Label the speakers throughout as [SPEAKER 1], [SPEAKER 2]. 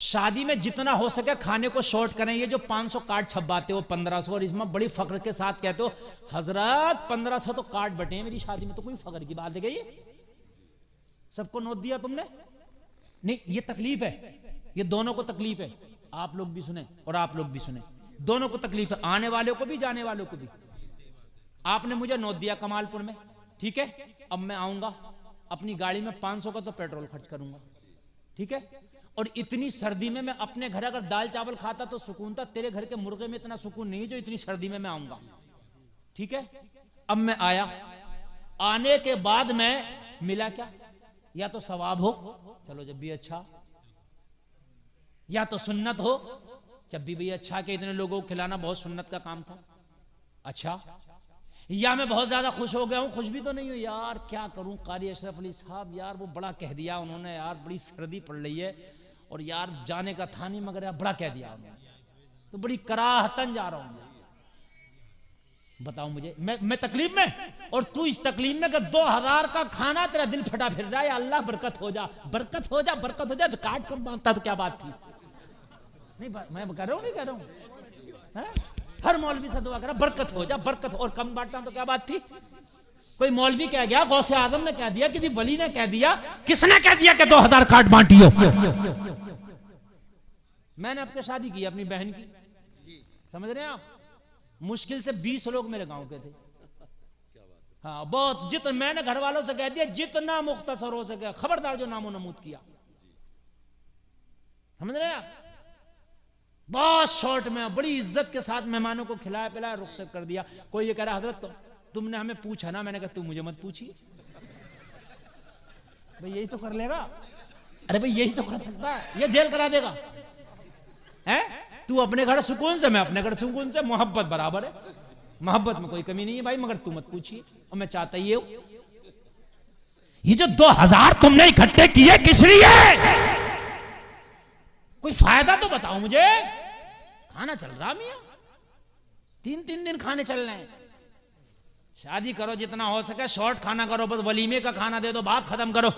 [SPEAKER 1] शादी में जितना हो सके खाने को शॉर्ट करें। ये जो 500 कार्ड छपवाते हो 1500, और इसमें बड़ी फख्र के साथ कहते हो हजरत 1500 तो कार्ड बटे हैं मेरी शादी में, तो कोई फख्र की बात है क्या? ये सबको नोट दिया तुमने? नहीं, ये तकलीफ है, ये दोनों को तकलीफ है। आप लोग भी सुने और आप लोग भी सुने, दोनों को तकलीफ है, आने वालों को भी जाने वालों को भी। आपने मुझे नोट दिया कमालपुर में, ठीक है, अब मैं आऊंगा अपनी गाड़ी में 500 का तो पेट्रोल खर्च करूंगा, ठीक है, और इतनी सर्दी में मैं अपने घर अगर दाल चावल खाता तो सुकून था, तेरे घर के मुर्गे में इतना सुकून नहीं जो इतनी सर्दी में मैं आऊंगा, ठीक है। अब मैं आया, आने के बाद मैं मिला क्या? या तो सवाब हो, चलो जब भी अच्छा, या तो सुन्नत हो, जब भी अच्छा कि इतने लोगों को खिलाना बहुत सुन्नत का काम था, अच्छा, या मैं बहुत ज्यादा खुश हो गया हूं, खुश भी तो नहीं हूं यार, क्या करूं, कारी अशरफ अली साहब यार वो बड़ा कह दिया उन्होंने यार, बड़ी सर्दी पड़ रही है और यार जाने का था नहीं मगर यार बड़ा कह दिया उन्होंने, तो बड़ी कराहतन जा रहा हूं। बताओ मुझे, मैं तकलीफ में और तू इस तकलीफ में कि 2000 का खाना तेरा दिल फटा फिर रहा है, अल्लाह बरकत हो जा, बरकत हो जा, बरकत हो जा, तो काट कर बांधता तो क्या बात थी? नहीं मैं कह रहा हूं, नहीं कह रहा हूं, हर मौलवी से दुआ करा बरकत हो जा, बरकत, और कम बांटता तो क्या बात थी? कोई मौलवी कह गया, गौसे आजम ने कह दिया, किसी वली ने कह दिया, किसने कह दिया कि 2000 कार्ड बांटियो? मैंने आपके शादी की अपनी बहन की, समझ रहे हैं आप, मुश्किल से 20 लोग मेरे गांव के थे, हाँ बहुत, जितना मैंने घर वालों से कह दिया जितना मुख्तसर हो सके, खबरदार जो नामो नमूद किया, समझ रहे हैं आप, बहुत शॉर्ट में बड़ी इज्जत के साथ मेहमानों को खिलाया पिलाया, रुखसत कर दिया। कोई ये कह रहा हजरत तुमने हमें पूछा ना, मैंने कहा तू मुझे मत पूछिए भाई, यही तो कर लेगा, अरे भाई यही तो कर सकता है, ये जेल करा देगा, हैं? तू अपने घर सुकून से, मैं अपने घर सुकून से, मोहब्बत बराबर है, मोहब्बत में कोई कमी नहीं है भाई, मगर तू मत पूछिए, और मैं चाहता ये हूं। ये जो 2000 तुमने इकट्ठे किए किस लिए? कोई फायदा तो बताओ मुझे। खाना चल रहा मियां, 3-3 दिन खाने चल रहे हैं। शादी करो जितना हो सके शॉर्ट खाना करो, बस वलीमे का खाना दे दो, बात खत्म करो।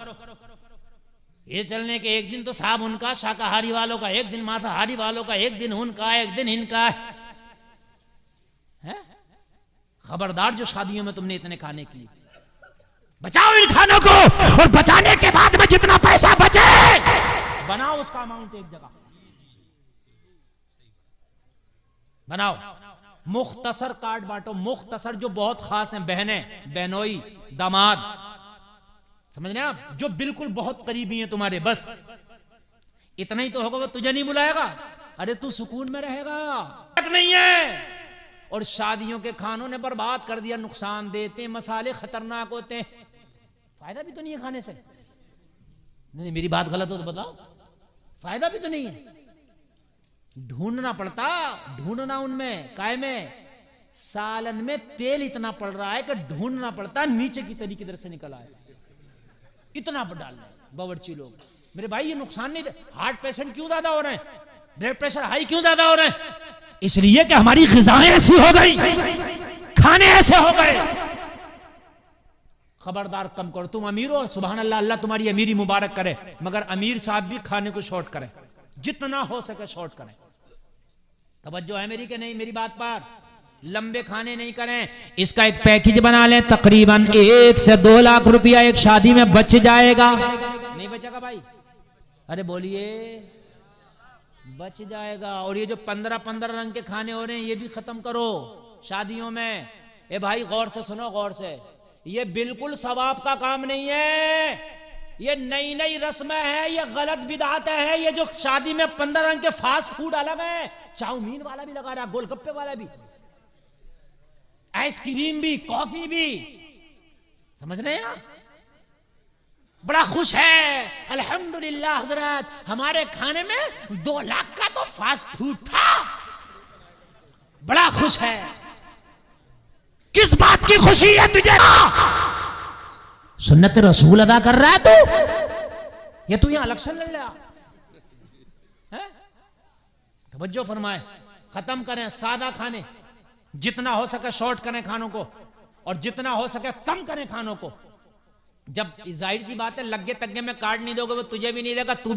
[SPEAKER 1] ये चलने के एक दिन तो साहब उनका, शाकाहारी वालों का एक दिन, मांसाहारी वालों का एक दिन, उनका एक दिन, इनका है। खबरदार जो शादियों में तुमने इतने खाने किए, बचाओ इन खानों को, और बचाने के बाद में जितना पैसा बचे बनाओ उसका अमाउंट एक जगह बनाओ, मुख्तसर कार्ड बांटो, मुख्तसर जो बहुत खास हैं, बहनें, बहनोई, दामाद, समझ रहे हैं आप, जो बिल्कुल बहुत करीबी हैं तुम्हारे, बस इतना ही तो होगा, वो तुझे नहीं बुलाएगा, अरे तू सुकून में रहेगा, नहीं है। और शादियों के खानों ने बर्बाद कर दिया, नुकसान देते, मसाले खतरनाक होते हैं, फायदा भी तो नहीं है खाने से। नहीं मेरी बात गलत हो तो बताओ, फायदा भी तो नहीं है, ढूंढना पड़ता, ढूंढना उनमें काय में, सालन में तेल इतना पड़ रहा है कि ढूंढना पड़ता नीचे की तरी किधर से निकल आए, इतना पर डाल रहे बावर्ची लोग। मेरे भाई ये नुकसान नहीं, हार्ट पेशेंट क्यों ज्यादा हो रहे हैं, ब्लड प्रेशर हाई क्यों ज्यादा हो रहे हैं? इसलिए कि हमारी ग़िज़ाएं ऐसी हो गई, खाने ऐसे हो गए। खबरदार कम करो, तुम अमीर हो, सुभान अल्लाह, अल्लाह तुम्हारी अमीरी मुबारक करे, मगर अमीर साहब भी खाने को शॉर्ट करें, जितना हो सके शॉर्ट करें। तवज्जो है मेरी कि नहीं मेरी बात पर? लंबे खाने नहीं करें। इसका एक पैकेज बना लें, तकरीबन 1 से 2 लाख रुपया एक शादी में बच जाएगा। नहीं बचेगा भाई? अरे बोलिए, बच जाएगा। और ये जो 15-15 रंग के खाने हो रहे हैं, ये भी खत्म करो शादियों में। ए भाई गौर से सुनो, गौर से, ये बिल्कुल सवाब का काम नहीं है, ये नई नई रस्में हैं, ये गलत बिदात है। ये जो शादी में 15 रंग के फास्ट फूड अलग है, चाउमीन वाला भी लगा रहा, गोलगप्पे वाला भी, आइसक्रीम भी, कॉफी भी, समझ रहे हैं आप? बड़ा खुश है, अल्हम्दुलिल्लाह हजरत, हमारे खाने में 2 लाख का तो फास्ट फूड था, बड़ा खुश है। किस बात की खुशी है तुझे? सुन्नत रसूल अदा कर रहा है तू, ये तू यहां इलेक्शन लड़ रहा है? तवज्जो फरमाए, खत्म करें सादा खाने, जितना हो सके शॉर्ट करें खानों को, और जितना हो सके कम करें खानों को। जब जाहिर सी बात है लग्गे तग्गे में कार्ड नहीं दोगे वो तुझे भी नहीं देगा, तू भी